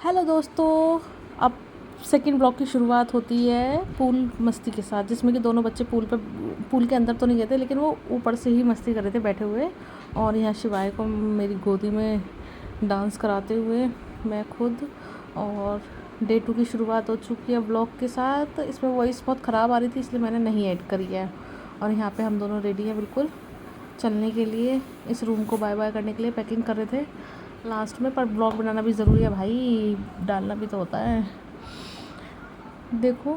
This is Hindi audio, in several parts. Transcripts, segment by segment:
हेलो दोस्तों, अब सेकंड ब्लॉग की शुरुआत होती है पूल मस्ती के साथ, जिसमें कि दोनों बच्चे पूल के अंदर तो नहीं गए थे, लेकिन वो ऊपर से ही मस्ती कर रहे थे बैठे हुए। और यहाँ शिवाय को मेरी गोदी में डांस कराते हुए मैं खुद। और डे 2 की शुरुआत हो चुकी है ब्लॉग के साथ। इसमें वॉइस बहुत ख़राब आ रही थी, इसलिए मैंने नहीं ऐड करी है। और यहाँ पे हम दोनों रेडी हैं बिल्कुल चलने के लिए, इस रूम को बाय बाय करने के लिए पैकिंग कर रहे थे लास्ट में। पर ब्लॉग बनाना भी ज़रूरी है भाई, डालना भी तो होता है। देखो,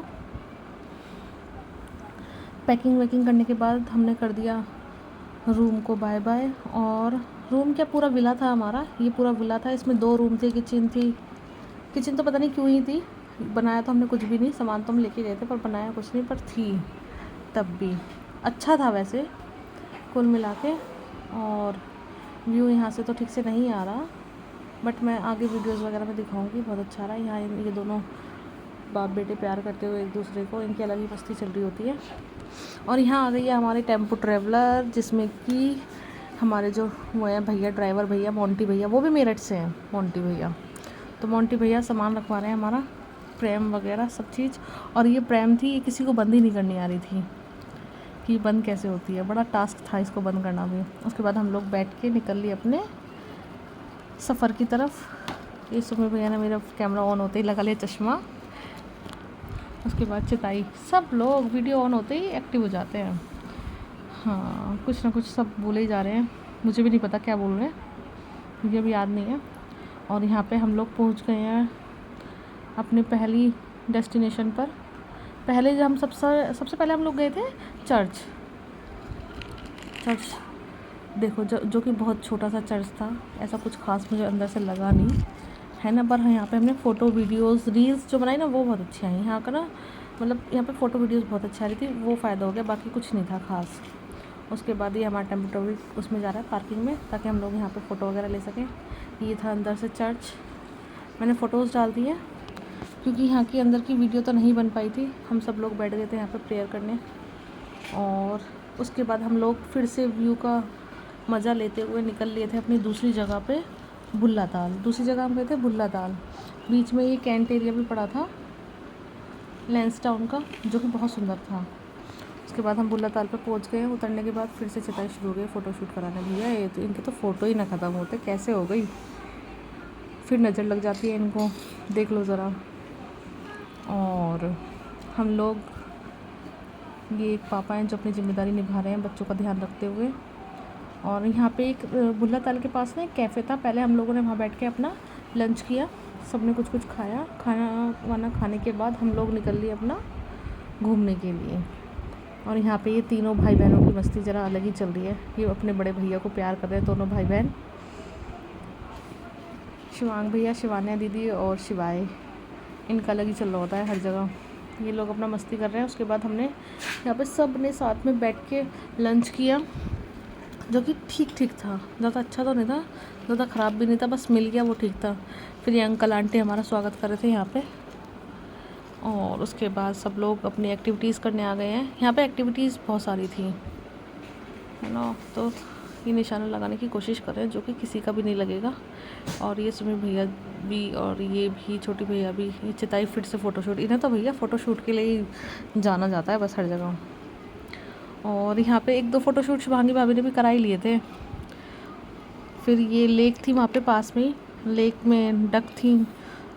पैकिंग वैकिंग करने के बाद हमने कर दिया रूम को बाय बाय। और रूम क्या, पूरा विला था हमारा, ये पूरा विला था। इसमें 2 रूम थे, किचन थी। किचन तो पता नहीं क्यों ही थी, बनाया तो हमने कुछ भी नहीं, सामान तो हम लेके गए थे पर बनाया कुछ नहीं, पर थी तब भी अच्छा था वैसे कुल मिला के। और व्यू यहाँ से तो ठीक से नहीं आ रहा, बट मैं आगे वीडियोस वगैरह में दिखाऊंगी। बहुत अच्छा रहा। यहाँ ये दोनों बाप बेटे प्यार करते हुए एक दूसरे को, इनकी अलग ही मस्ती चल रही होती है। और यहाँ आ गई है हमारी टेम्पो ट्रैवलर, जिसमें कि हमारे जो वो है भैया, ड्राइवर भैया मोंटी भैया, वो भी मेरठ से हैं मोंटी भैया। तो मोंटी भैया सामान रखवा रहे हैं हमारा, प्रेम वगैरह सब चीज़। और ये प्रेम थी, ये किसी को बंद ही नहीं करनी आ रही थी कि बंद कैसे होती है, बड़ा टास्क था इसको बंद करना भी। उसके बाद हम लोग बैठ के निकल लिए अपने सफ़र की तरफ। ये सुमित भैया ने मेरा कैमरा ऑन होते ही लगा लिया चश्मा। उसके बाद चिताई, सब लोग वीडियो ऑन होते ही एक्टिव हो जाते हैं। हाँ, कुछ ना कुछ सब बोले ही जा रहे हैं, मुझे भी नहीं पता क्या बोल रहे हैं, मुझे भी याद नहीं है। और यहाँ पे हम लोग पहुँच गए हैं अपनी पहली डेस्टिनेशन पर। पहले हम सबसे पहले हम लोग गए थे चर्च। देखो, जो कि बहुत छोटा सा चर्च था, ऐसा कुछ खास मुझे अंदर से लगा नहीं है ना। पर यहाँ पे हमने फ़ोटो वीडियोस रील्स जो बनाई ना, वो बहुत अच्छी आई। यहाँ का ना मतलब यहाँ पे फ़ोटो वीडियोस बहुत अच्छी आ रही थी, वो फ़ायदा हो गया, बाकी कुछ नहीं था खास। उसके बाद ये हमारा टेम्पो उसमें जा रहा है पार्किंग में, ताकि हम लोग यहाँ पे फ़ोटो वगैरह ले सकें। ये था अंदर से चर्च, मैंने फ़ोटोज़ डाल दी है क्योंकि यहाँ की अंदर की वीडियो तो नहीं बन पाई थी। हम सब लोग बैठ गए थे यहाँ पर प्रेयर करने। और उसके बाद हम लोग फिर से व्यू का मज़ा लेते हुए निकल लिए थे अपनी दूसरी जगह पे, भुल्ला ताल। दूसरी जगह हम गए थे भुल्ला ताल। बीच में ये कैंट एरिया भी पड़ा था लैंसडाउन का, जो कि बहुत सुंदर था। उसके बाद हम भुल्ला ताल पे पहुंच गए। उतरने के बाद फिर से चिताई शुरू हो गई फ़ोटो शूट कराने। भैया ये तो इनके तो फ़ोटो ही ना ख़त्म होते, कैसे हो गई, फिर नज़र लग जाती है इनको, देख लो ज़रा। और हम लोग, ये एक पापा हैं जो अपनी ज़िम्मेदारी निभा रहे हैं बच्चों का ध्यान रखते हुए। और यहाँ पे एक भुल्ला ताल के पास ना एक कैफ़े था, पहले हम लोगों ने वहाँ बैठ के अपना लंच किया, सब ने कुछ कुछ खाया। खाना वाना खाने के बाद हम लोग निकल लिए अपना घूमने के लिए। और यहाँ पे ये तीनों भाई बहनों की मस्ती ज़रा अलग ही चल रही है। ये अपने बड़े भैया को प्यार कर रहे हैं दोनों भाई बहन, शिवांग भैया, शिवान्या दीदी और शिवाय। इनका अलग ही चल रहा होता है हर जगह। ये लोग अपना मस्ती कर रहे हैं। उसके बाद हमने यहाँ पे सब ने साथ में बैठ के लंच किया, जो कि ठीक ठीक था, ज़्यादा अच्छा तो नहीं था, ज़्यादा ख़राब भी नहीं था, बस मिल गया वो ठीक था। फिर ये अंकल आंटी हमारा स्वागत कर रहे थे यहाँ पे। और उसके बाद सब लोग अपनी एक्टिविटीज़ करने आ गए हैं। यहाँ पे एक्टिविटीज़ बहुत सारी थी, है ना। तो ये निशाना लगाने की कोशिश कर रहे हैं, जो कि किसी का भी नहीं लगेगा। और ये सुमित भैया भी और ये भी छोटी भैया भी, ये चिताई फिर से फ़ोटोशूट। इन्हें तो भैया फ़ोटोशूट के लिए ही जाना जाता है बस हर जगह। और यहाँ पे 1-2 फ़ोटोशूट शुभांगी भाभी ने भी करा ही लिए थे। फिर ये लेक थी वहाँ पे पास में ही, लेक में डक थी,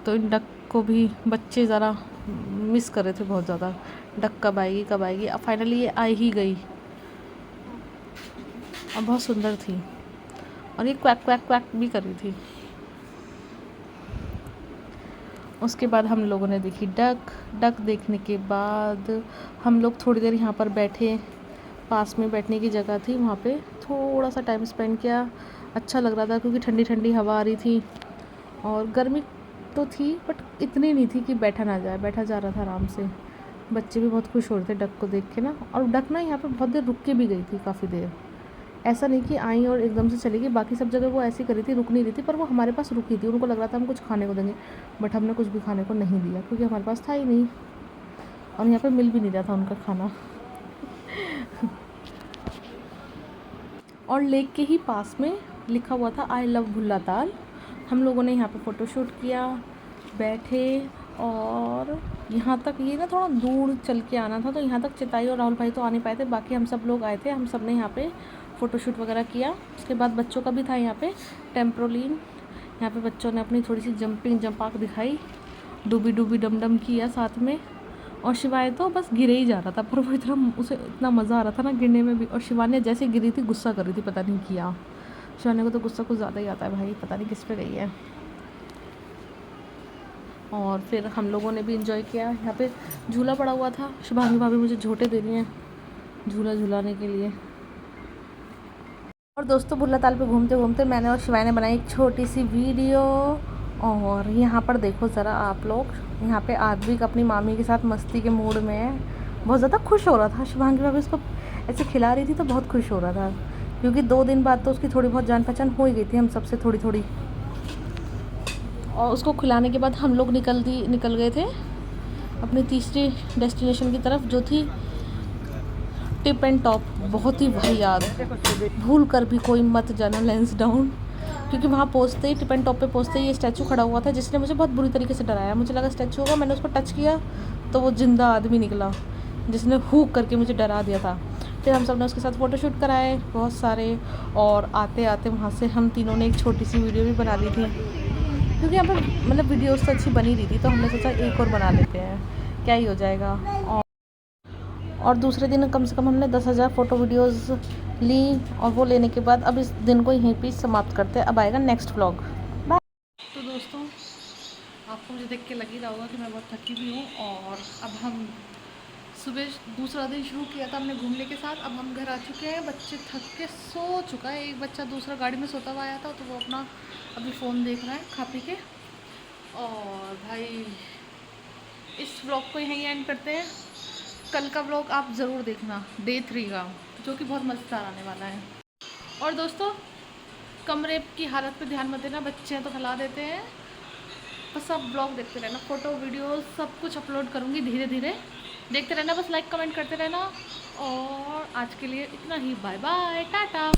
तो इन डक को भी बच्चे ज़रा मिस कर रहे थे बहुत ज़्यादा। डक कब आएगी कब आएगी, अब फाइनली ये आ ही गई और बहुत सुंदर थी। और ये क्वैक क्वैक क्वैक भी कर रही थी। उसके बाद हम लोगों ने देखी डक देखने के बाद हम लोग थोड़ी देर यहाँ पर बैठे, पास में बैठने की जगह थी, वहाँ पे थोड़ा सा टाइम स्पेंड किया। अच्छा लग रहा था क्योंकि ठंडी ठंडी हवा आ रही थी। और गर्मी तो थी बट इतनी नहीं थी कि बैठा ना जाए, बैठा जा रहा था आराम से। बच्चे भी बहुत खुश हो रहे थे डक को देख के ना। और डक ना यहाँ पे बहुत देर रुक के भी गई थी, काफ़ी देर। ऐसा नहीं कि आई और एकदम से चली गई, बाकी सब जगह वो ऐसी करी थी, रुक नहीं रही थी, पर वो हमारे पास रुकी थी। उनको लग रहा था हम कुछ खाने को देंगे, बट हमने कुछ भी खाने को नहीं दिया क्योंकि हमारे पास था ही नहीं, और यहाँ पे मिल भी नहीं रहा था उनका खाना। और लेक के ही पास में लिखा हुआ था आई लव भुल्ला ताल। हम लोगों ने यहाँ पे फ़ोटोशूट किया। बैठे और यहाँ तक, ये ना थोड़ा दूर चल के आना था, तो यहाँ तक चिताई और राहुल भाई तो आ नहीं पाए थे, बाकी हम सब लोग आए थे। हम सब ने यहाँ पे फ़ोटोशूट वगैरह किया। उसके बाद बच्चों का भी था यहाँ पे टेम्प्रोलिन। यहाँ पे बच्चों ने अपनी थोड़ी सी जंपाक दिखाई, डूबी डूबी डम डम किया साथ में। और शिवाय तो बस गिरे ही जा रहा था, पर वो उसे इतना मज़ा आ रहा था ना गिरने में भी। और शिवानी जैसे गिरी थी गुस्सा कर रही थी, पता नहीं किया। शिवानी को तो गुस्सा कुछ ज़्यादा ही आता है भाई, पता नहीं किस पे गई है। और फिर हम लोगों ने भी इंजॉय किया। यहाँ पे झूला पड़ा हुआ था, शुभांगी भाभी मुझे झूटे दे रही हैं झूला झूलाने के लिए। और दोस्तों बुल्ला ताल पे घूमते घूमते मैंने और शिवानी ने बनाई एक छोटी सी वीडियो। और यहाँ पर देखो ज़रा आप लोग, यहाँ पे आदविक अपनी मामी के साथ मस्ती के मूड में है, बहुत ज़्यादा खुश हो रहा था। शुभांगी भाभी उसको ऐसे खिला रही थी तो बहुत खुश हो रहा था, क्योंकि 2 दिन बाद तो उसकी थोड़ी बहुत जान पहचान हो ही गई थी हम सबसे थोड़ी थोड़ी। और उसको खिलाने के बाद हम लोग निकल गए थे अपनी तीसरी डेस्टिनेशन की तरफ, जो थी टिप एंड टॉप। बहुत ही वाहियात, भूल कर भी कोई मत जाना लैंसडाउन, क्योंकि वहाँ पहुँचते ही टिप एंड टॉप पे पहुँचते ही ये स्टैचू खड़ा हुआ था, जिसने मुझे बहुत बुरी तरीके से डराया। मुझे लगा स्टैचू होगा, मैंने उसको टच किया तो वो जिंदा आदमी निकला, जिसने हुक करके मुझे डरा दिया था। फिर हम सब ने उसके साथ फ़ोटोशूट कराए बहुत सारे। और आते आते वहाँ से हम तीनों ने एक छोटी सी वीडियो भी बना ली थी, क्योंकि यहाँ पर मतलब वीडियोस तो अच्छी बनी रही थी, तो हमने सोचा एक और बना लेते हैं, क्या ही हो जाएगा। और दूसरे दिन कम से कम हमने 10,000 फ़ोटो वीडियोस ली। और वो लेने के बाद अब इस दिन को यहीं पे समाप्त करते हैं। अब आएगा नेक्स्ट व्लॉग। बाय। तो दोस्तों आपको मुझे देख के लग ही रहा होगा कि मैं बहुत थकी हुई हूँ। और अब हम सुबह दूसरा दिन शुरू किया था हमने घूमने के साथ, अब हम घर आ चुके हैं। बच्चे थक के सो चुका है, एक बच्चा दूसरा गाड़ी में सोता हुआ आया था, तो वो अपना अभी फ़ोन देख रहा है खा पी के। और भाई इस व्लॉग को यहीं एंड करते हैं। कल का व्लॉग आप ज़रूर देखना, डे 3 का, जो कि बहुत मज़ेदार आने वाला है। और दोस्तों कमरे की हालत पे ध्यान मत देना, बच्चे हैं तो हिला देते हैं। बस आप ब्लॉग देखते रहना, फ़ोटो वीडियो सब कुछ अपलोड करूँगी धीरे धीरे, देखते रहना, बस लाइक कमेंट करते रहना। और आज के लिए इतना ही, बाय बाय टाटा।